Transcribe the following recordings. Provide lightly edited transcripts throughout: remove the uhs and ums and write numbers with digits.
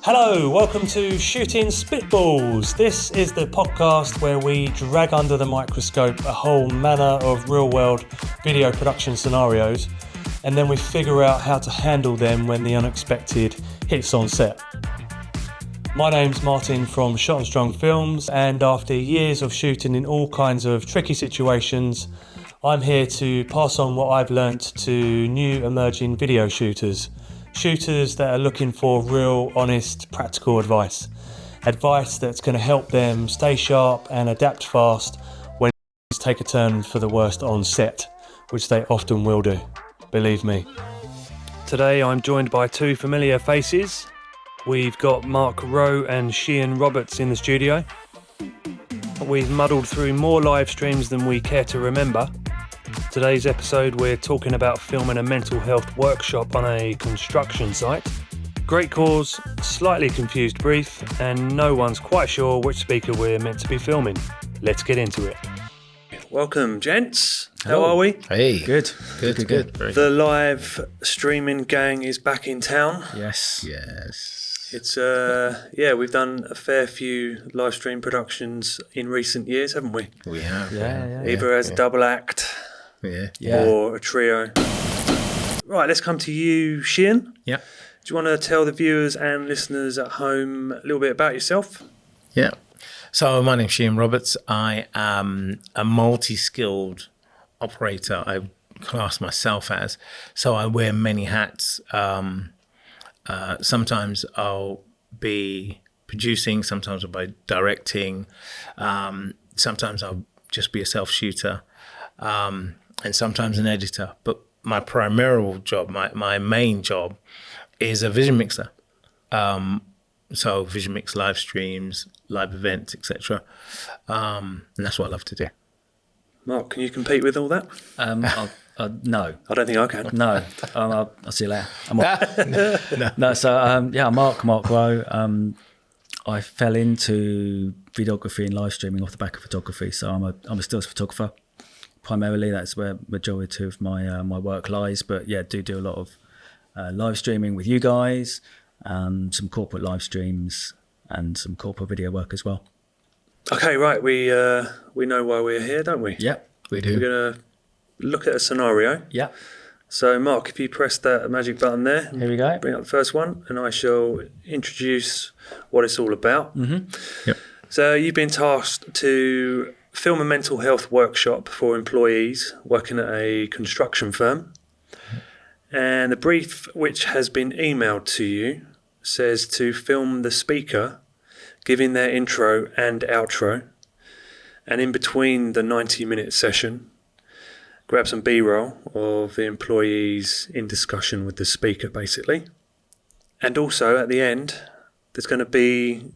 Hello, welcome to Shooting Spitballs. This is the podcast where we drag under the microscope a whole manner of real-world video production scenarios, and then we figure out how to handle them when the unexpected hits on set. My name's Martin from Shot and Strong Films, and after years of shooting in all kinds of tricky situations, I'm here to pass on what I've learnt to new emerging video shooters that are looking for real, honest, practical advice. Advice that's going to help them stay sharp and adapt fast when things take a turn for the worst on set, which they often will do, believe me. Today I'm joined by two familiar faces. We've got Mark Rowe and Shean Roberts in the studio. We've muddled through more live streams than we care to remember. Today's episode we're talking about filming a mental health workshop on a construction site. Great cause, slightly confused brief, and no one's quite sure which speaker we're meant to be filming. Let's get into it. Welcome, gents. How are we? Hey. Good. The live streaming gang is back in town. Yes. It's we've done a fair few live stream productions in recent years, haven't we? We have. Yeah. Either as a double act or a trio. Right, let's come to you, Shean. Yeah. Do you want to tell the viewers and listeners at home a little bit about yourself? Yeah. So my name's Shean Roberts. I am a multi-skilled operator. I class myself as. So I wear many hats. Sometimes I'll be producing, sometimes I'll be directing, sometimes I'll just be a self-shooter, and sometimes an editor. But my primary job, my main job is a vision mixer. So vision mix live streams, live events, etc. And that's what I love to do. Mark, can you compete with all that? No. I don't think I can. No. I'll see you later. I'm off. No. So Mark Rowe. I fell into videography and live streaming off the back of photography. So I'm a stills photographer. Primarily, that's where majority of my work lies. But yeah, do a lot of live streaming with you guys, some corporate live streams, and some corporate video work as well. Okay, right. We know why we're here, don't we? Yeah, we do. We're gonna look at a scenario. Yeah. So, Mark, if you press that magic button there, here we go. Bring up the first one, and I shall introduce what it's all about. Mm-hmm. Yep. So, you've been tasked to film a mental health workshop for employees working at a construction firm. And the brief, which has been emailed to you, says to film the speaker giving their intro and outro, and in between the 90-minute session, grab some B-roll of the employees in discussion with the speaker, basically. And also, at the end, there's going to be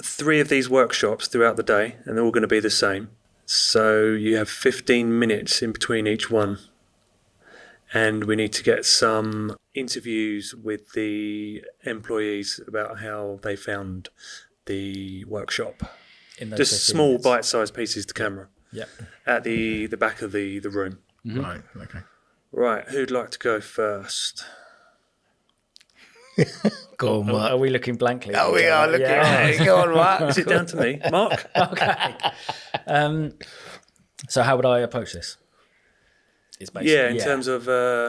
3 of these workshops throughout the day, and they're all going to be the same. So you have 15 minutes in between each one. And we need to get some interviews with the employees about how they found the workshop. Just small minutes. bite-sized pieces to camera. Yeah. At the back of the room. Mm-hmm. Right. Okay. Right, who'd like to go first? Go on, Mark. Are we looking blankly? Oh, we are looking. Yeah. Go on, Mark. Is it down to me? Mark? Okay. So how would I approach this? It's In terms of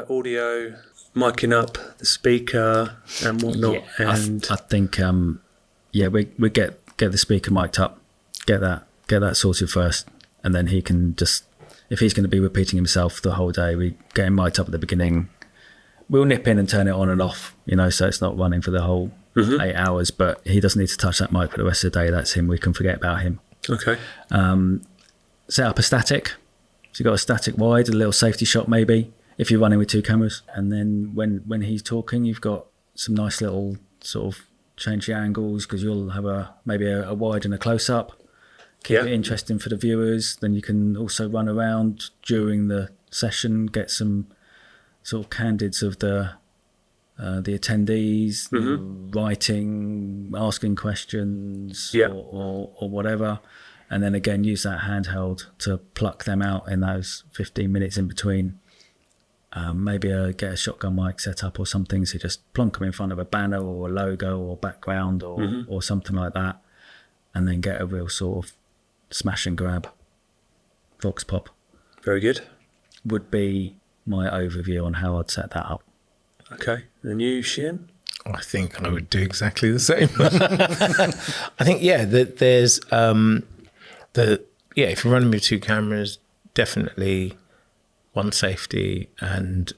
audio, miking up the speaker and whatnot. Yeah, and I think we get the speaker mic'd up, get that sorted first, and then he can just, if he's going to be repeating himself the whole day, we get him mic'd up at the beginning. We'll nip in and turn it on and off, so it's not running for the whole 8 hours, but he doesn't need to touch that mic for the rest of the day. That's him. We can forget about him. Okay. Set up a static. So you've got a static wide, a little safety shot maybe, if you're running with 2 cameras. And then when he's talking, you've got some nice little sort of change the angles, because you'll have maybe a wide and a close-up. Keep it interesting for the viewers. Then you can also run around during the session, get some sort of candids of the attendees, writing, asking questions, or whatever. And then again, use that handheld to pluck them out in those 15 minutes in between maybe get a shotgun mic set up or something, so you just plonk them in front of a banner or a logo or background or something like that, and then get a real sort of smash and grab vox pop. Very good. Would be my overview on how I'd set that up. Okay. And you, Shean? I think I would do exactly the same. I think, there's if you're running with 2 cameras, definitely one safety and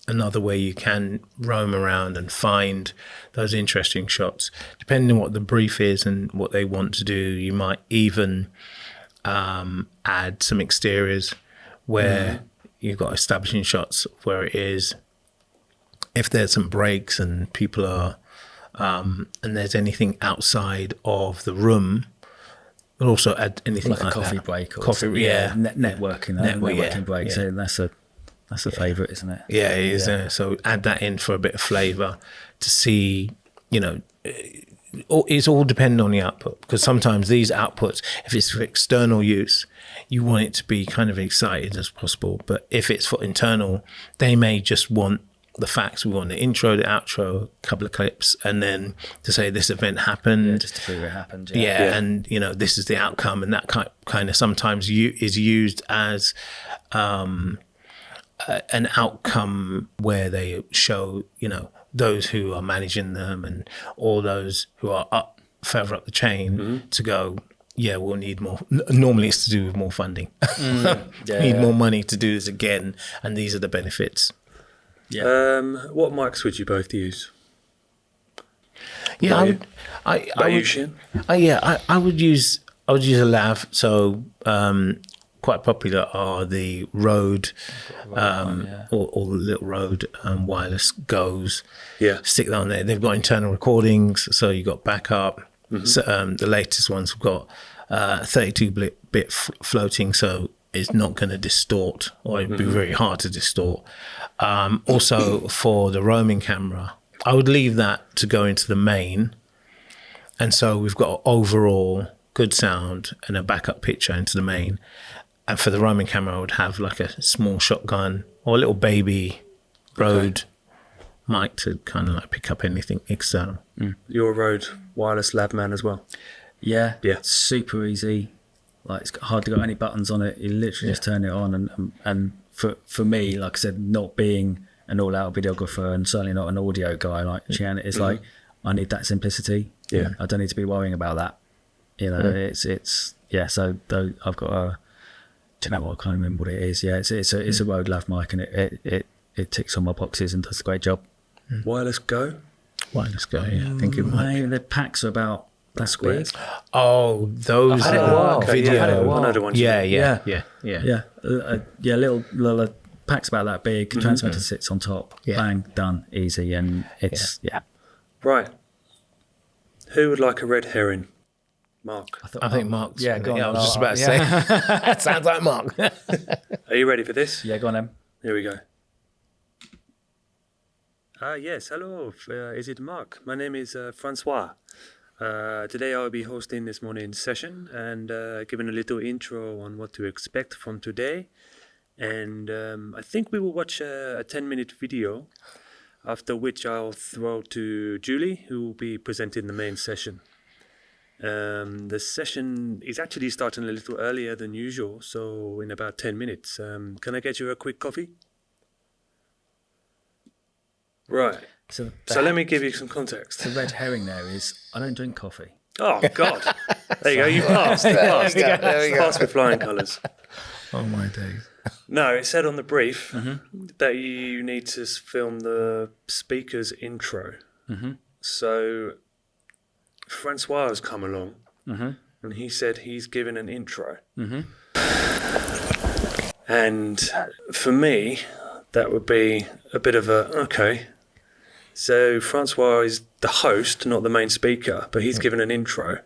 another where you can roam around and find those interesting shots. Depending on what the brief is and what they want to do, you might even add some exteriors where you've got establishing shots where it is, if there's some breaks and people are, and there's anything outside of the room, we'll also add anything like a coffee that. break or networking. Networking break. So that's a favourite, isn't it? Yeah, it is. So add that in for a bit of flavour to see, it's all dependent on the output, because sometimes these outputs, if it's for external use, you want it to be kind of excited as possible. But if it's for internal, they may just want the facts. We want the intro, the outro, a couple of clips, and then to say this event happened. Yeah, just to prove it happened. And this is the outcome, and that kind of sometimes is used as an outcome where they show those who are managing them and all those who are further up the chain to go, we'll need more. Normally it's to do with more funding. Need more money to do this again, and these are the benefits. What mics would you both use? I would use a lav. So quite popular are the Rode or the little Rode wireless Goes. Stick that on there. They've got internal recordings, so you got backup. So, the latest ones have got 32-bit floating, so it's not going to distort, or it'd be very hard to distort. Also, for the roaming camera, I would leave that to go into the main, and so we've got overall good sound and a backup picture into the main. And for the roaming camera, I would have like a small shotgun or a little baby Rode mic to kind of like pick up anything external. You're a Rode wireless lab man as well? Yeah. It's super easy. Like, it's hardly got any buttons on it. You literally just turn it on. And for me, like I said, not being an all-out videographer and certainly not an audio guy like Shean, it's like, I need that simplicity. I don't need to be worrying about that. So though I've got a, do you know what? I can't remember what it is. It's a Rode lav mic, and it ticks all my boxes and does a great job. Wireless Go? Wireless Go, I think it might. The packs are about that big. Oh, those I've had it a while. video. I know the ones. Yeah. Little packs about that big. Transmitter sits on top. Bang, done, easy, and it's Right. Who would like a red herring? Mark. I think Mark's. Yeah, go on. I was just about to say. That sounds like Mark. Are you ready for this? Yeah, go on then. Here we go. Yes, hello. Is it Mark? My name is Francois. Today I'll be hosting this morning's session and giving a little intro on what to expect from today. And I think we will watch a 10-minute video, after which I'll throw to Julie, who will be presenting the main session. The session is actually starting a little earlier than usual, so in about 10 minutes. Can I get you a quick coffee? Right. So let me give you some context. The red herring there is, I don't drink coffee. Oh, God. There you go. You passed. There we go. Passed with flying colours. Oh, my days. No, it said on the brief that you need to film the speaker's intro. So Francois has come along and he said he's given an intro. And for me, that would be a bit of a, okay. So Francois is the host, not the main speaker, but he's given an intro.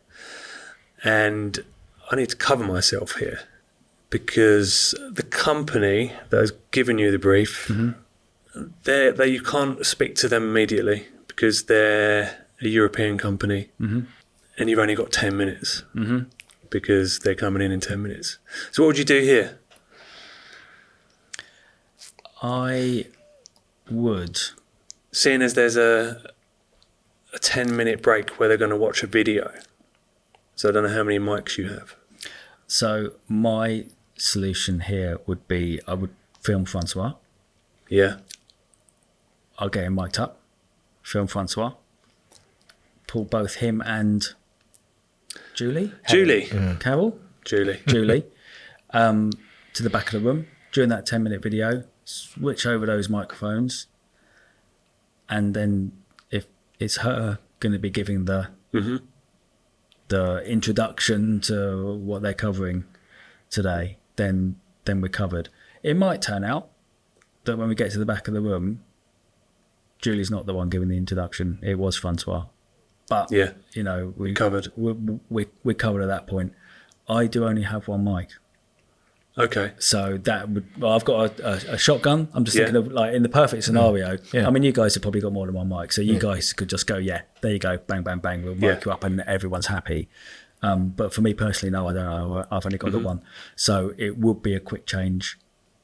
And I need to cover myself here because the company that has given you the brief, they you can't speak to them immediately because they're a European company and you've only got 10 minutes because they're coming in 10 minutes. So what would you do here? I would. Seeing as there's a 10-minute break where they're going to watch a video. So I don't know how many mics you have. So my solution here would be I would film Francois. Yeah. I'll get him mic'd up, film Francois, pull both him and Julie Carol Julie to the back of the room during that 10-minute video, switch over those microphones, and then if it's her going to be giving the introduction to what they're covering today, then we're covered. It might turn out that when we get to the back of the room, Julie's not the one giving the introduction. It was Francois. But, yeah, you know, we covered. We're covered at that point. I do only have one mic. Okay. So that would, well, I've got a shotgun. I'm just thinking of, like, in the perfect scenario. Yeah. I mean, you guys have probably got more than one mic. So you guys could just go, yeah, there you go, bang, bang, bang. We'll mic you up and everyone's happy. But for me personally, no, I don't know. I've only got the one. So it would be a quick change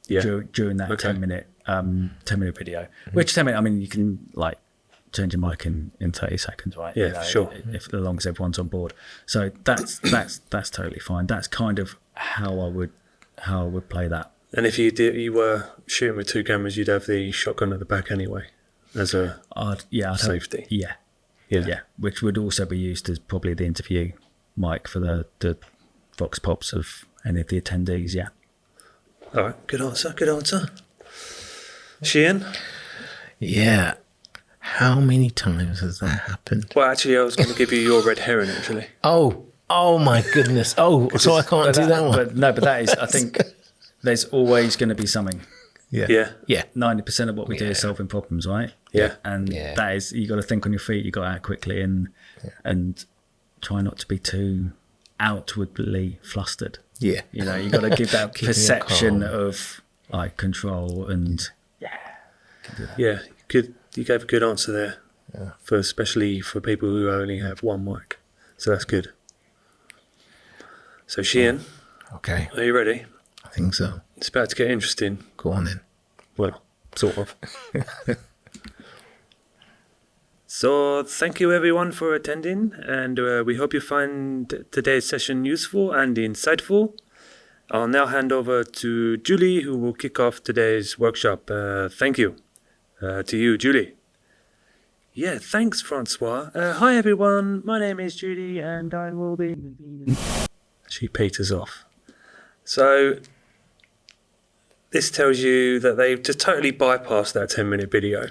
during that 10-minute video. Which 10 minutes, I mean, you can, like, change your mic in 30 seconds, right? Yeah, you know, sure. If as long as everyone's on board. So that's totally fine. That's kind of how I would play that. And if you were shooting with two cameras, you'd have the shotgun at the back anyway, as a safety. Yeah. Which would also be used as probably the interview mic for the vox pops of any of the attendees. Yeah. All right. Good answer. Shean? Yeah. How many times has that happened? Well, actually, I was going to give you your red herring, actually. Oh my goodness. Oh, so I can't do that one. But that is, I think there's always going to be something. Yeah. 90% of what we do is solving problems, right? Yeah. And that is, you got to think on your feet, you got to act quickly and try not to be too outwardly flustered. Yeah. You know, you got to give that perception of like control and Yeah. You gave a good answer there. Yeah. Especially for people who only have one mic. So that's good. So Shean, okay. Are you ready? I think so. It's about to get interesting. Go on then. Well, sort of. So thank you everyone for attending, and we hope you find today's session useful and insightful. I'll now hand over to Julie, who will kick off today's workshop. Thank you. To you, Julie. Yeah, thanks, Francois. Hi everyone, my name is Julie, and I will be... She peters off. So this tells you that they've just totally bypassed that 10-minute video.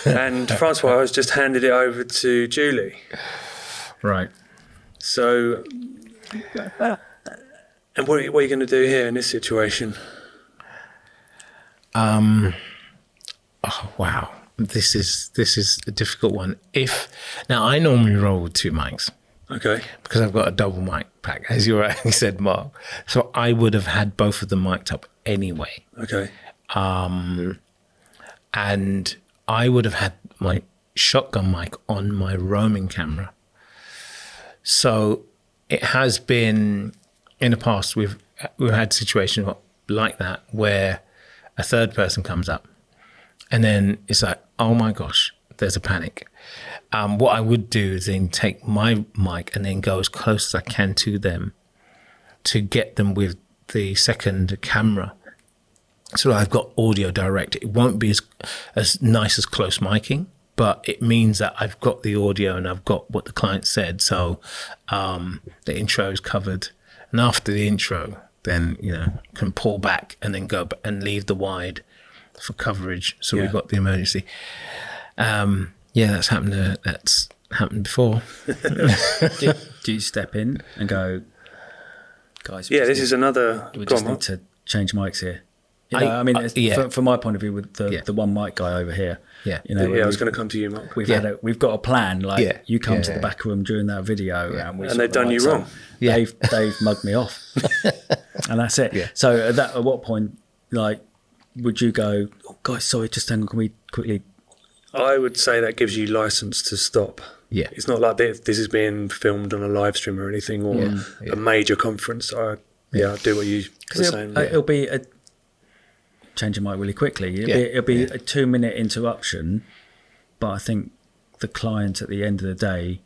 And Francois has just handed it over to Julie. Right. So, and what are you going to do here in this situation? Oh, wow. This is a difficult one. Now I normally roll with two mics. Okay. Because I've got a double mic pack, as you rightly said, Mark. So I would have had both of them mic'd up anyway. Okay. And I would have had my shotgun mic on my roaming camera. So it has been, in the past, we've had situations like that where a third person comes up and then it's like, oh my gosh, there's a panic. What I would do is then take my mic and then go as close as I can to them to get them with the second camera. So I've got audio direct. It won't be as nice as close miking, but it means that I've got the audio and I've got what the client said. So the intro is covered. And after the intro, then, can pull back and then go and leave the wide for coverage. So we've got the emergency. That's happened before. do you step in and go, guys? This is another. We just need to change mics here. From my point of view, with the one mic guy over here. I was going to come to you, Mark. We've got a plan. Like you come to the back room during that video, and they've done you wrong. They've mugged me off, and that's it. Yeah. So at what point, like, would you go, oh, guys? Sorry, just hang on. Can we quickly? I would say that gives you license to stop. Yeah. It's not like this is being filmed on a live stream or anything, or a major conference. I'll do what you were saying. It'll be change your mic really quickly. It'll be a 2-minute interruption, but I think the client at the end of the day,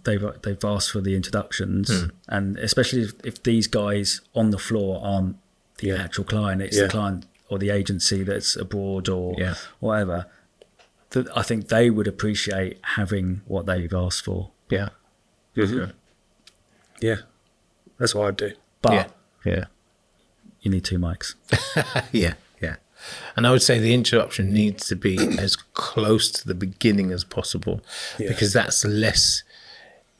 they've asked for the introductions, and especially if these guys on the floor aren't the actual client, it's the client or the agency that's abroad or whatever. I think they would appreciate having what they've asked for. Yeah. Mm-hmm. Yeah, that's what I'd do. But yeah, you need 2 mics. yeah. And I would say the interruption needs to be as close to the beginning as possible, because that's less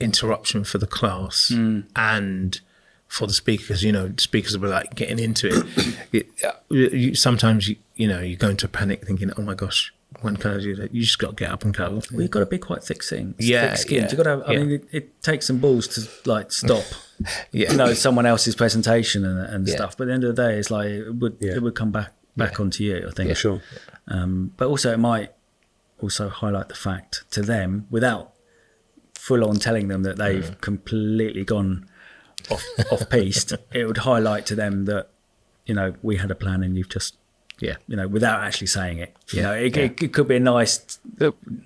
interruption for the class and for the speakers. Speakers will be like getting into it. Sometimes you go into a panic thinking, oh my gosh, when can I do that? You just got to get up and go. Well, you've got to be quite thick-skinned. Yeah. You've got to. I mean, it takes some balls to like stop. Someone else's presentation and stuff. But at the end of the day, it's like it would come back onto you, I think. Yeah, sure. But also, it might also highlight the fact to them without full on telling them that they've completely gone off piste. It would highlight to them that we had a plan and you've just. Without actually saying it. It could be a nice,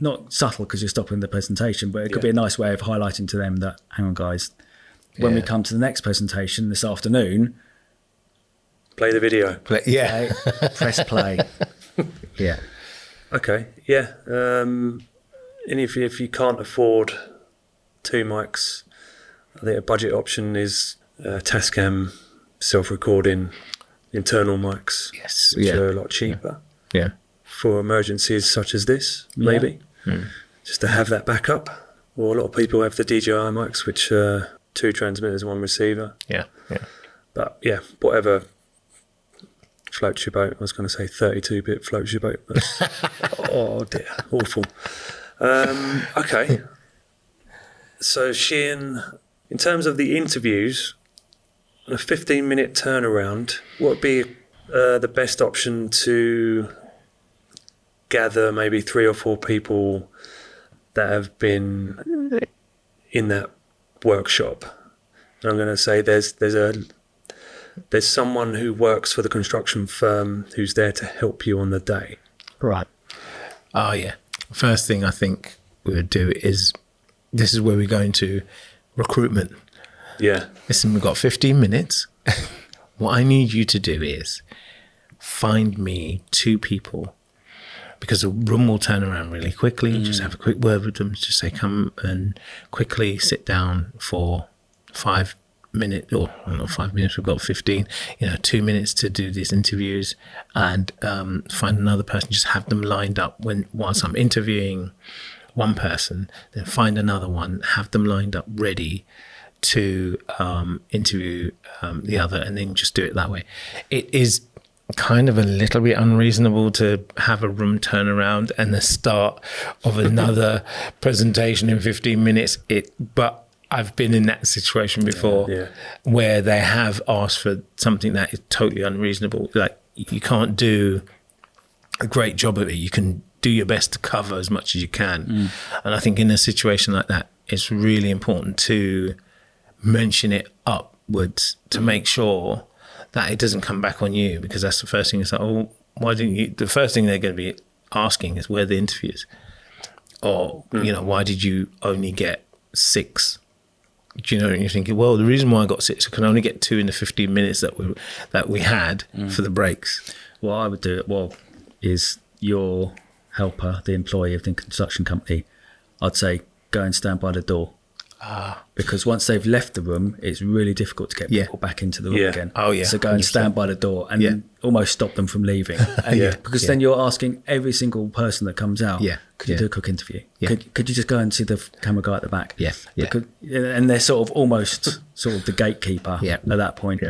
not subtle because you're stopping the presentation, but it could be a nice way of highlighting to them that, hang on guys, when we come to the next presentation this afternoon, play the video. Press play. Yeah. Okay. Yeah. And if you can't afford 2 mics, I think a budget option is Tascam self-recording internal mics, which are a lot cheaper. Yeah. For emergencies such as this, maybe. Just to have that backup. Or a lot of people have the DJI mics, which are 2 transmitters, 1 receiver. Yeah. But whatever floats your boat. I was going to say 32-bit floats your boat, but oh dear, awful. Okay. So Shean, in terms of the interviews, on a 15-minute turnaround, what would be the best option to gather maybe 3 or 4 people that have been in that workshop? And I'm going to say there's someone who works for the construction firm who's there to help you on the day. Right. Oh, yeah. First thing I think we would do is, this is where we go into recruitment. Yeah. Listen, we've got 15 minutes. What I need you to do is find me 2 people, because the room will turn around really quickly. Just have a quick word with them. Just say, come and quickly sit down for 5 minutes, or not 5 minutes, we've got 15, 2 minutes to do these interviews, and find another person, just have them lined up whilst I'm interviewing one person, then find another one, have them lined up ready to interview the other, and then just do it that way. It is kind of a little bit unreasonable to have a room turn around and the start of another presentation in 15 minutes. But I've been in that situation before where they have asked for something that is totally unreasonable. Like, you can't do a great job of it. You can do your best to cover as much as you can. And I think in a situation like that, it's really important to mention it upwards to make sure that it doesn't come back on you, because that's the first thing. It's like, oh, why didn't you? The first thing they're going to be asking is, where are the interviews? Or, why did you only get 6? Do you know? And you're thinking, well, the reason why I got 6, I can only get 2 in the 15 minutes that we had for the breaks. What I would do is your helper, the employee of the construction company, I'd say go and stand by the door. Because once they've left the room, it's really difficult to get people back into the room again. Oh, yeah. So go and stand by the door and almost stop them from leaving. Because then you're asking every single person that comes out, could you do a quick interview? Could you just go and see the camera guy at the back? And they're sort of almost the gatekeeper at that point.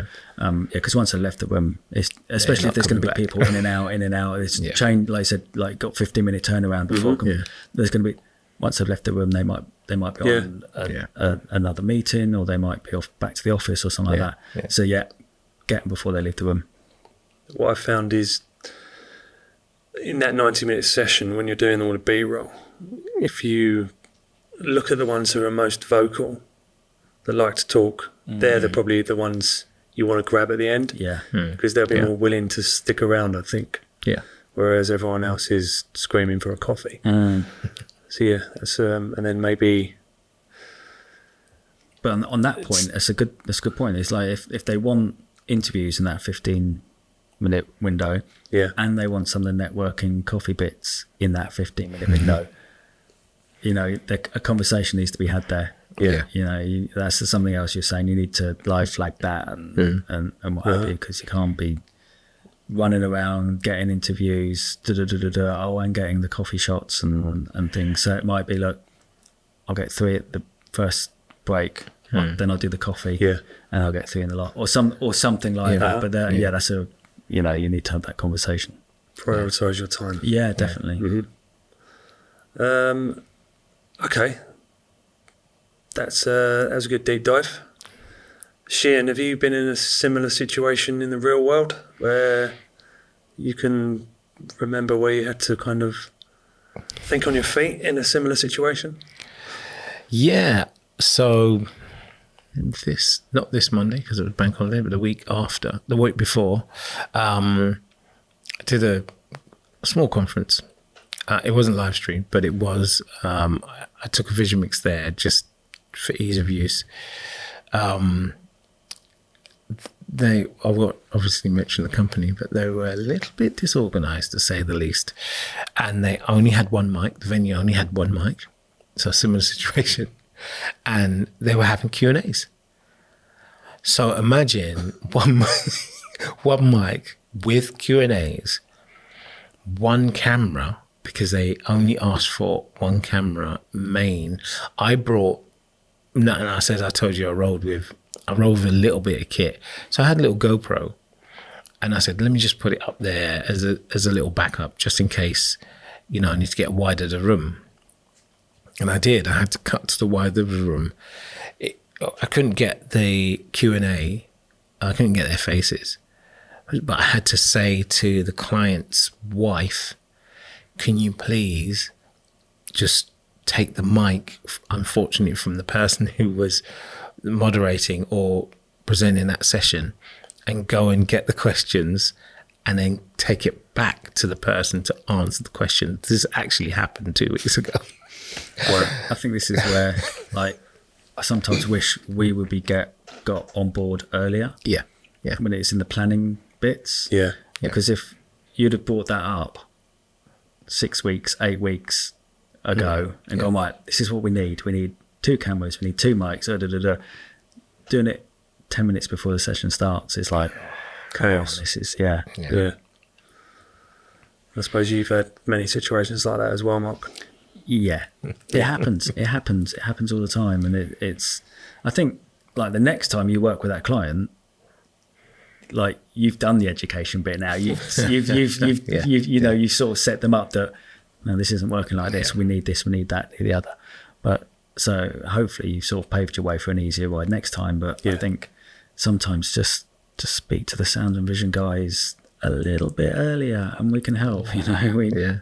Because once they left the room, especially if there's going to be people in and out, it's chain, like I said, like got 15-minute turnaround before. There's going to be, once they've left the room, they might be on another meeting, or they might be off back to the office or something like that. So get them before they leave the room. What I found is, in that 90-minute session, when you're doing all the B-roll, if you look at the ones who are most vocal, that like to talk, they're probably the ones you want to grab at the end. Yeah. Because they'll be more willing to stick around, I think. Yeah. Whereas everyone else is screaming for a coffee. So yeah, that's, and then maybe. But on that point, that's a good point. It's like if they want interviews in that 15-minute window, and they want some of the networking coffee bits in that 15-minute window, you know, a conversation needs to be had there. Yeah. You know, that's something else you're saying. You need to live flag that and what have you, because you can't be running around getting interviews, and getting the coffee shots and things. So it might be, look, I'll get 3 at the first break, then I'll do the coffee, and I'll get 3 in the lot, or something like that. But that's you know, you need to have that conversation. Prioritise your time. Yeah, definitely. Okay. That was a good deep dive. Shean, have you been in a similar situation in the real world where you can remember where you had to kind of think on your feet in a similar situation? Yeah. So not this Monday because it was bank holiday, but the week before, I did a small conference. It wasn't live streamed, but it was. I took a Vision Mix there just for ease of use. I won't obviously mention the company, but they were a little bit disorganized, to say the least. And they only had one mic. The venue only had one mic. So a similar situation. And they were having Q&As. So imagine one mic with Q&As, one camera, because they only asked for one camera main. I told you I rolled with a little bit of kit. So I had a little GoPro, and I said, let me just put it up there as a little backup, just in case, you know, I need to get wider the room. And I did. I had to cut to the wider of the room. I couldn't get the Q&A. I couldn't get their faces. But I had to say to the client's wife, can you please just take the mic, unfortunately, from the person who was moderating or presenting that session, and go and get the questions and then take it back to the person to answer the question. This actually happened 2 weeks ago. Well, I think this is where, like, I sometimes wish we would got on board earlier. Yeah. When it's in the planning bits. Yeah. Because if you'd have brought that up 6 weeks, 8 weeks ago and gone, right, this is what we need. We need 2 cameras, we need 2 mics, doing it 10 minutes before the session starts, it's like chaos. This is, yeah. I suppose you've had many situations like that as well, Mark. Yeah, it happens. It happens all the time. And it's, I think, like, the next time you work with that client, like, you've done the education bit now. You've sort of set them up that, no, this isn't working like this. We need this, we need that, the other. But so hopefully you've sort of paved your way for an easier ride next time. But I think sometimes just to speak to the sound and vision guys a little bit earlier, and we can help. You know,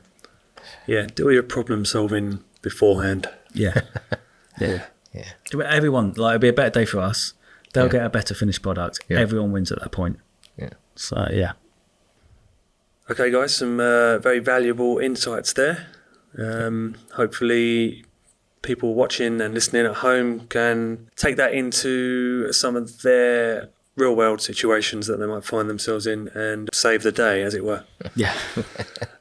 do your problem solving beforehand. Yeah. Everyone, like, it'll be a better day for us. They'll get a better finished product. Everyone wins at that point. Yeah. So yeah. Okay, guys, some very valuable insights there. Hopefully people watching and listening at home can take that into some of their real world situations that they might find themselves in and save the day, as it were. Yeah.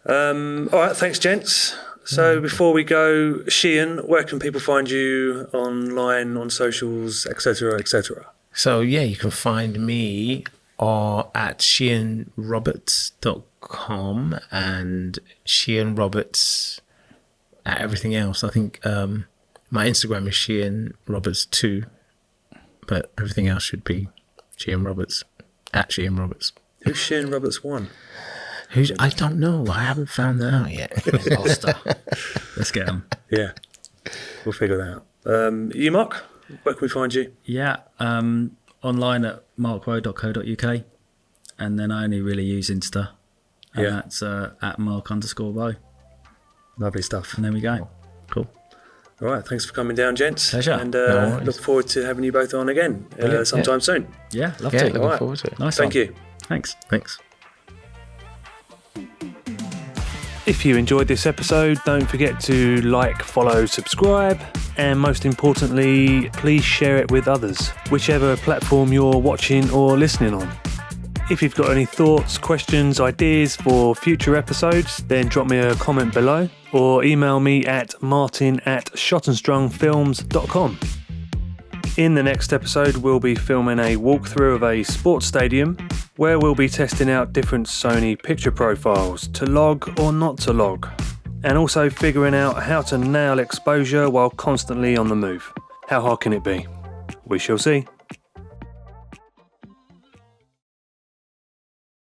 All right, thanks, gents. So before we go, Shean, where can people find you online, on socials, etc., etc.? So you can find me at sheanroberts.com and Shean Roberts at everything else. I think my Instagram is Shean Roberts 2, but everything else should be Shean Roberts at Shean Roberts. Who's Shean Roberts 1? I don't know. I haven't found that out yet. Let's get them. Yeah, we'll figure that out. You, Mark, where can we find you? Yeah, online at markrowe.co.uk, and then I only really use Insta, and that's at mark_rowe. Lovely stuff. And there we go. Cool. All right, thanks for coming down, gents. Pleasure. And No worries. look forward to having you both on again sometime soon. Yeah, love Yeah, to. looking All right. forward to it. Nice Thank one. you. Thanks. Thanks. If you enjoyed this episode, don't forget to like, follow, subscribe, and most importantly, please share it with others, whichever platform you're watching or listening on. If you've got any thoughts, questions, ideas for future episodes, then drop me a comment below or email me at martin@shotandstrungfilms.com. In the next episode, we'll be filming a walkthrough of a sports stadium where we'll be testing out different Sony picture profiles to log or not to log, and also figuring out how to nail exposure while constantly on the move. How hard can it be? We shall see.